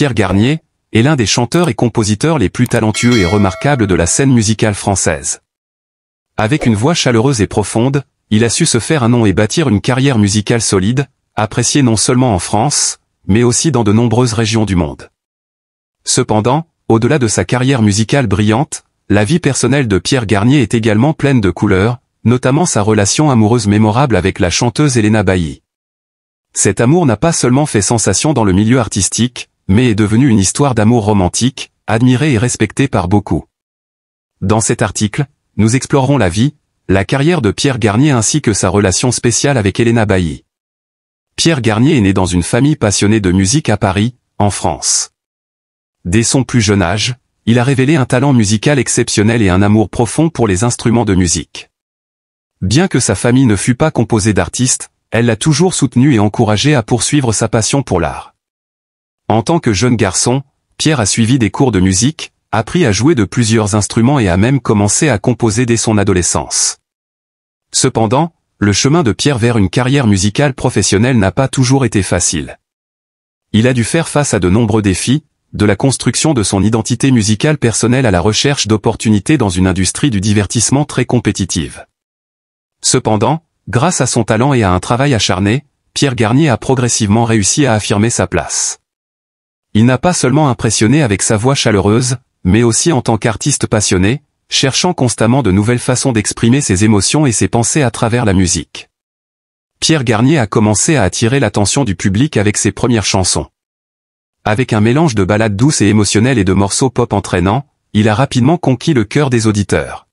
Pierre Garnier, est l'un des chanteurs et compositeurs les plus talentueux et remarquables de la scène musicale française. Avec une voix chaleureuse et profonde, il a su se faire un nom et bâtir une carrière musicale solide, appréciée non seulement en France, mais aussi dans de nombreuses régions du monde. Cependant, au-delà de sa carrière musicale brillante, la vie personnelle de Pierre Garnier est également pleine de couleurs, notamment sa relation amoureuse mémorable avec la chanteuse Helena Bailly. Cet amour n'a pas seulement fait sensation dans le milieu artistique, mais est devenu une histoire d'amour romantique, admirée et respectée par beaucoup. Dans cet article, nous explorerons la vie, la carrière de Pierre Garnier ainsi que sa relation spéciale avec Helena Bailly. Pierre Garnier est né dans une famille passionnée de musique à Paris, en France. Dès son plus jeune âge, il a révélé un talent musical exceptionnel et un amour profond pour les instruments de musique. Bien que sa famille ne fût pas composée d'artistes, elle l'a toujours soutenu et encouragé à poursuivre sa passion pour l'art. En tant que jeune garçon, Pierre a suivi des cours de musique, appris à jouer de plusieurs instruments et a même commencé à composer dès son adolescence. Cependant, le chemin de Pierre vers une carrière musicale professionnelle n'a pas toujours été facile. Il a dû faire face à de nombreux défis, de la construction de son identité musicale personnelle à la recherche d'opportunités dans une industrie du divertissement très compétitive. Cependant, grâce à son talent et à un travail acharné, Pierre Garnier a progressivement réussi à affirmer sa place. Il n'a pas seulement impressionné avec sa voix chaleureuse, mais aussi en tant qu'artiste passionné, cherchant constamment de nouvelles façons d'exprimer ses émotions et ses pensées à travers la musique. Pierre Garnier a commencé à attirer l'attention du public avec ses premières chansons. Avec un mélange de ballades douces et émotionnelles et de morceaux pop entraînants, il a rapidement conquis le cœur des auditeurs.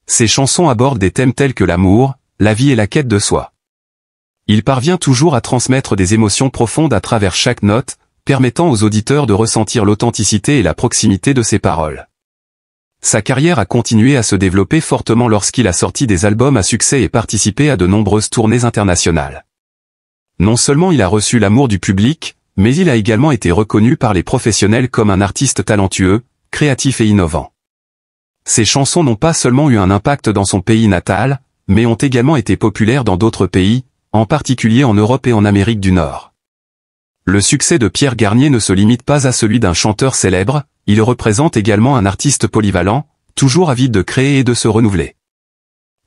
Ses chansons abordent des thèmes tels que l'amour, la vie et la quête de soi. Il parvient toujours à transmettre des émotions profondes à travers chaque note, permettant aux auditeurs de ressentir l'authenticité et la proximité de ses paroles. Sa carrière a continué à se développer fortement lorsqu'il a sorti des albums à succès et participé à de nombreuses tournées internationales. Non seulement il a reçu l'amour du public, mais il a également été reconnu par les professionnels comme un artiste talentueux, créatif et innovant. Ses chansons n'ont pas seulement eu un impact dans son pays natal, mais ont également été populaires dans d'autres pays, en particulier en Europe et en Amérique du Nord. Le succès de Pierre Garnier ne se limite pas à celui d'un chanteur célèbre, il représente également un artiste polyvalent, toujours avide de créer et de se renouveler.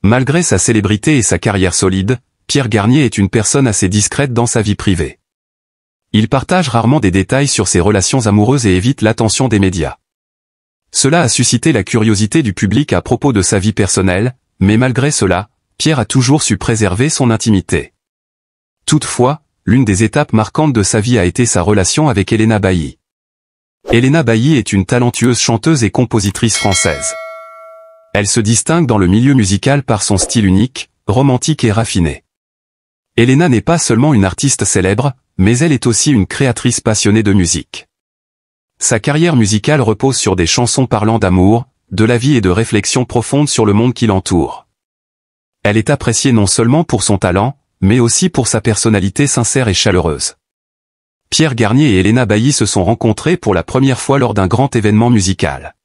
Malgré sa célébrité et sa carrière solide, Pierre Garnier est une personne assez discrète dans sa vie privée. Il partage rarement des détails sur ses relations amoureuses et évite l'attention des médias. Cela a suscité la curiosité du public à propos de sa vie personnelle, mais malgré cela, Pierre a toujours su préserver son intimité. Toutefois, l'une des étapes marquantes de sa vie a été sa relation avec Helena Bailly. Helena Bailly est une talentueuse chanteuse et compositrice française. Elle se distingue dans le milieu musical par son style unique, romantique et raffiné. Helena n'est pas seulement une artiste célèbre, mais elle est aussi une créatrice passionnée de musique. Sa carrière musicale repose sur des chansons parlant d'amour, de la vie et de réflexions profondes sur le monde qui l'entoure. Elle est appréciée non seulement pour son talent, mais aussi pour sa personnalité sincère et chaleureuse. Pierre Garnier et Helena Bailly se sont rencontrés pour la première fois lors d'un grand événement musical.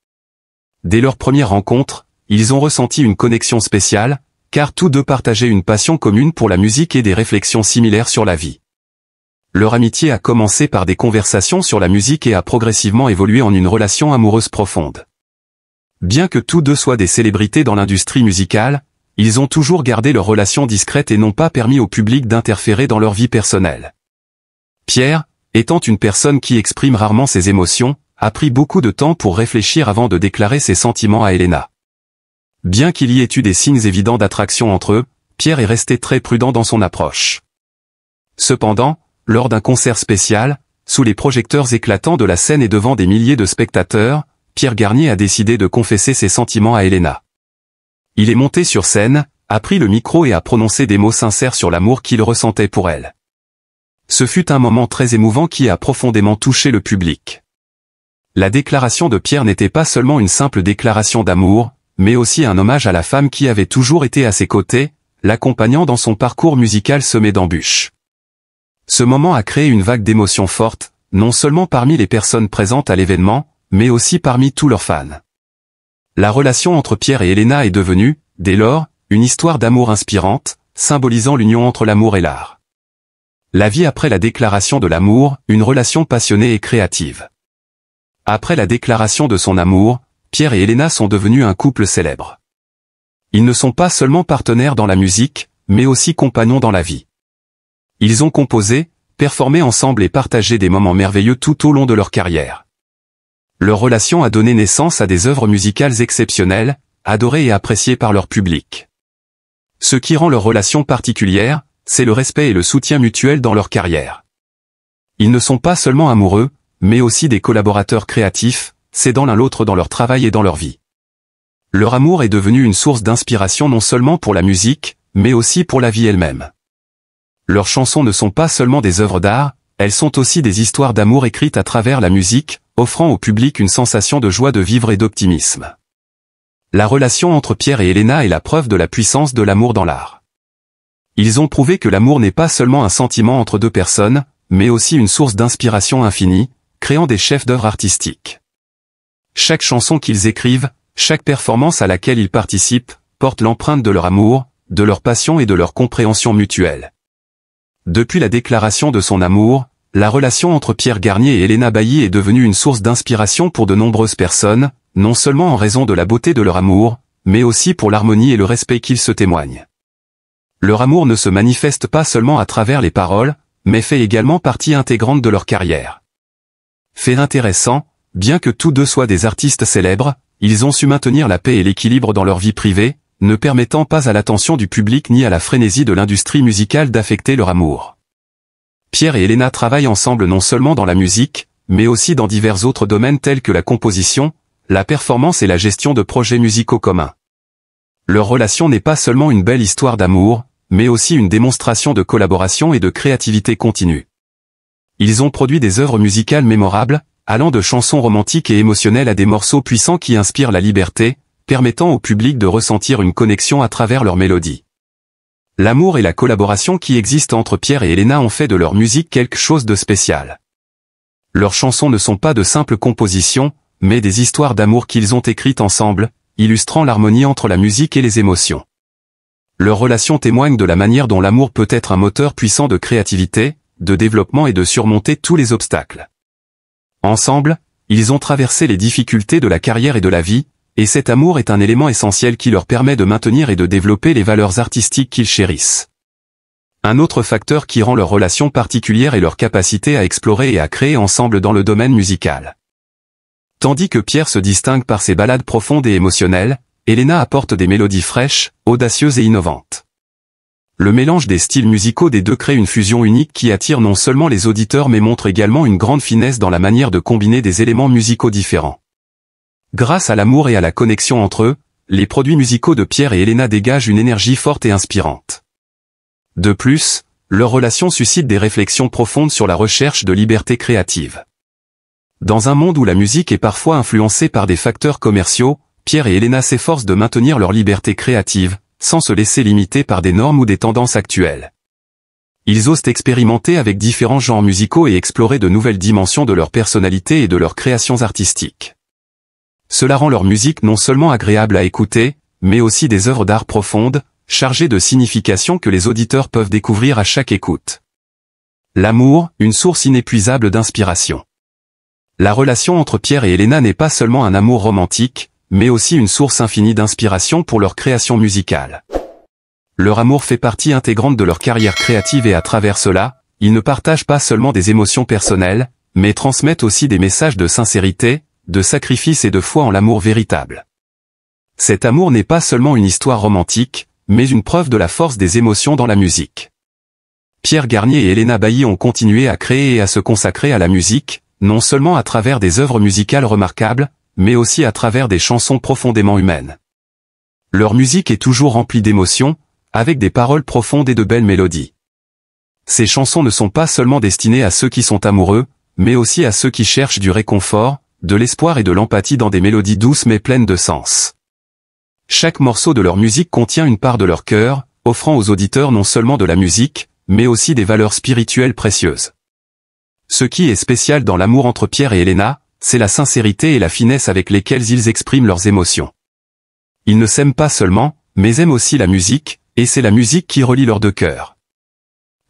Dès leur première rencontre, ils ont ressenti une connexion spéciale, car tous deux partageaient une passion commune pour la musique et des réflexions similaires sur la vie. Leur amitié a commencé par des conversations sur la musique et a progressivement évolué en une relation amoureuse profonde. Bien que tous deux soient des célébrités dans l'industrie musicale, ils ont toujours gardé leur relation discrète et n'ont pas permis au public d'interférer dans leur vie personnelle. Pierre, étant une personne qui exprime rarement ses émotions, a pris beaucoup de temps pour réfléchir avant de déclarer ses sentiments à Helena. Bien qu'il y ait eu des signes évidents d'attraction entre eux, Pierre est resté très prudent dans son approche. Cependant, lors d'un concert spécial, sous les projecteurs éclatants de la scène et devant des milliers de spectateurs, Pierre Garnier a décidé de confesser ses sentiments à Helena. Il est monté sur scène, a pris le micro et a prononcé des mots sincères sur l'amour qu'il ressentait pour elle. Ce fut un moment très émouvant qui a profondément touché le public. La déclaration de Pierre n'était pas seulement une simple déclaration d'amour, mais aussi un hommage à la femme qui avait toujours été à ses côtés, l'accompagnant dans son parcours musical semé d'embûches. Ce moment a créé une vague d'émotions fortes, non seulement parmi les personnes présentes à l'événement, mais aussi parmi tous leurs fans. La relation entre Pierre et Helena est devenue, dès lors, une histoire d'amour inspirante, symbolisant l'union entre l'amour et l'art. La vie après la déclaration de l'amour, une relation passionnée et créative. Après la déclaration de son amour, Pierre et Elena sont devenus un couple célèbre. Ils ne sont pas seulement partenaires dans la musique, mais aussi compagnons dans la vie. Ils ont composé, performé ensemble et partagé des moments merveilleux tout au long de leur carrière. Leur relation a donné naissance à des œuvres musicales exceptionnelles, adorées et appréciées par leur public. Ce qui rend leur relation particulière, c'est le respect et le soutien mutuel dans leur carrière. Ils ne sont pas seulement amoureux, mais aussi des collaborateurs créatifs, s'aidant l'un l'autre dans leur travail et dans leur vie. Leur amour est devenu une source d'inspiration non seulement pour la musique, mais aussi pour la vie elle-même. Leurs chansons ne sont pas seulement des œuvres d'art, elles sont aussi des histoires d'amour écrites à travers la musique, offrant au public une sensation de joie de vivre et d'optimisme. La relation entre Pierre et Elena est la preuve de la puissance de l'amour dans l'art. Ils ont prouvé que l'amour n'est pas seulement un sentiment entre deux personnes, mais aussi une source d'inspiration infinie, créant des chefs-d'œuvre artistiques. Chaque chanson qu'ils écrivent, chaque performance à laquelle ils participent, porte l'empreinte de leur amour, de leur passion et de leur compréhension mutuelle. Depuis la déclaration de son amour, la relation entre Pierre Garnier et Elena Bailly est devenue une source d'inspiration pour de nombreuses personnes, non seulement en raison de la beauté de leur amour, mais aussi pour l'harmonie et le respect qu'ils se témoignent. Leur amour ne se manifeste pas seulement à travers les paroles, mais fait également partie intégrante de leur carrière. Fait intéressant, bien que tous deux soient des artistes célèbres, ils ont su maintenir la paix et l'équilibre dans leur vie privée, ne permettant pas à l'attention du public ni à la frénésie de l'industrie musicale d'affecter leur amour. Pierre et Elena travaillent ensemble non seulement dans la musique, mais aussi dans divers autres domaines tels que la composition, la performance et la gestion de projets musicaux communs. Leur relation n'est pas seulement une belle histoire d'amour, mais aussi une démonstration de collaboration et de créativité continue. Ils ont produit des œuvres musicales mémorables, allant de chansons romantiques et émotionnelles à des morceaux puissants qui inspirent la liberté, permettant au public de ressentir une connexion à travers leurs mélodies. L'amour et la collaboration qui existent entre Pierre et Elena ont fait de leur musique quelque chose de spécial. Leurs chansons ne sont pas de simples compositions, mais des histoires d'amour qu'ils ont écrites ensemble, illustrant l'harmonie entre la musique et les émotions. Leur relation témoigne de la manière dont l'amour peut être un moteur puissant de créativité, de développement et de surmonter tous les obstacles. Ensemble, ils ont traversé les difficultés de la carrière et de la vie, et cet amour est un élément essentiel qui leur permet de maintenir et de développer les valeurs artistiques qu'ils chérissent. Un autre facteur qui rend leur relation particulière est leur capacité à explorer et à créer ensemble dans le domaine musical. Tandis que Pierre se distingue par ses ballades profondes et émotionnelles, Elena apporte des mélodies fraîches, audacieuses et innovantes. Le mélange des styles musicaux des deux crée une fusion unique qui attire non seulement les auditeurs mais montre également une grande finesse dans la manière de combiner des éléments musicaux différents. Grâce à l'amour et à la connexion entre eux, les produits musicaux de Pierre et Elena dégagent une énergie forte et inspirante. De plus, leur relation suscite des réflexions profondes sur la recherche de liberté créative. Dans un monde où la musique est parfois influencée par des facteurs commerciaux, Pierre et Elena s'efforcent de maintenir leur liberté créative, sans se laisser limiter par des normes ou des tendances actuelles. Ils osent expérimenter avec différents genres musicaux et explorer de nouvelles dimensions de leur personnalité et de leurs créations artistiques. Cela rend leur musique non seulement agréable à écouter, mais aussi des œuvres d'art profondes, chargées de significations que les auditeurs peuvent découvrir à chaque écoute. L'amour, une source inépuisable d'inspiration. La relation entre Pierre et Elena n'est pas seulement un amour romantique, mais aussi une source infinie d'inspiration pour leur création musicale. Leur amour fait partie intégrante de leur carrière créative et à travers cela, ils ne partagent pas seulement des émotions personnelles, mais transmettent aussi des messages de sincérité, de sacrifice et de foi en l'amour véritable. Cet amour n'est pas seulement une histoire romantique, mais une preuve de la force des émotions dans la musique. Pierre Garnier et Elena Bailly ont continué à créer et à se consacrer à la musique, non seulement à travers des œuvres musicales remarquables, mais aussi à travers des chansons profondément humaines. Leur musique est toujours remplie d'émotions, avec des paroles profondes et de belles mélodies. Ces chansons ne sont pas seulement destinées à ceux qui sont amoureux, mais aussi à ceux qui cherchent du réconfort, de l'espoir et de l'empathie dans des mélodies douces mais pleines de sens. Chaque morceau de leur musique contient une part de leur cœur, offrant aux auditeurs non seulement de la musique, mais aussi des valeurs spirituelles précieuses. Ce qui est spécial dans l'amour entre Pierre et Elena, c'est la sincérité et la finesse avec lesquelles ils expriment leurs émotions. Ils ne s'aiment pas seulement, mais aiment aussi la musique, et c'est la musique qui relie leurs deux cœurs.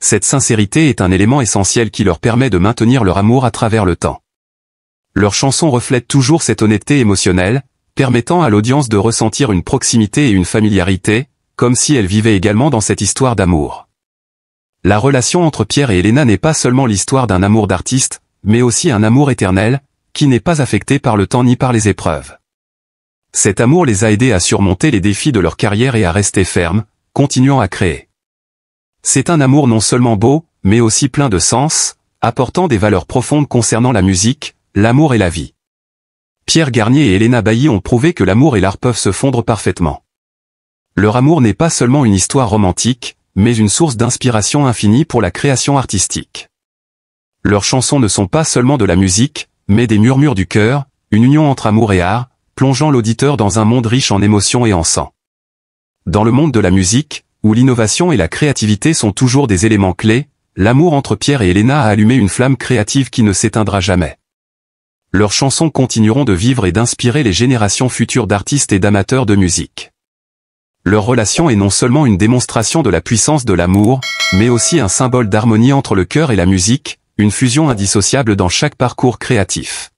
Cette sincérité est un élément essentiel qui leur permet de maintenir leur amour à travers le temps. Leurs chansons reflètent toujours cette honnêteté émotionnelle, permettant à l'audience de ressentir une proximité et une familiarité, comme si elles vivaient également dans cette histoire d'amour. La relation entre Pierre et Elena n'est pas seulement l'histoire d'un amour d'artiste, mais aussi un amour éternel, qui n'est pas affecté par le temps ni par les épreuves. Cet amour les a aidés à surmonter les défis de leur carrière et à rester fermes, continuant à créer. C'est un amour non seulement beau, mais aussi plein de sens, apportant des valeurs profondes concernant la musique, l'amour et la vie. Pierre Garnier et Elena Bailly ont prouvé que l'amour et l'art peuvent se fondre parfaitement. Leur amour n'est pas seulement une histoire romantique, mais une source d'inspiration infinie pour la création artistique. Leurs chansons ne sont pas seulement de la musique, mais des murmures du cœur, une union entre amour et art, plongeant l'auditeur dans un monde riche en émotions et en sang. Dans le monde de la musique, où l'innovation et la créativité sont toujours des éléments clés, l'amour entre Pierre et Elena a allumé une flamme créative qui ne s'éteindra jamais. Leurs chansons continueront de vivre et d'inspirer les générations futures d'artistes et d'amateurs de musique. Leur relation est non seulement une démonstration de la puissance de l'amour, mais aussi un symbole d'harmonie entre le cœur et la musique, une fusion indissociable dans chaque parcours créatif.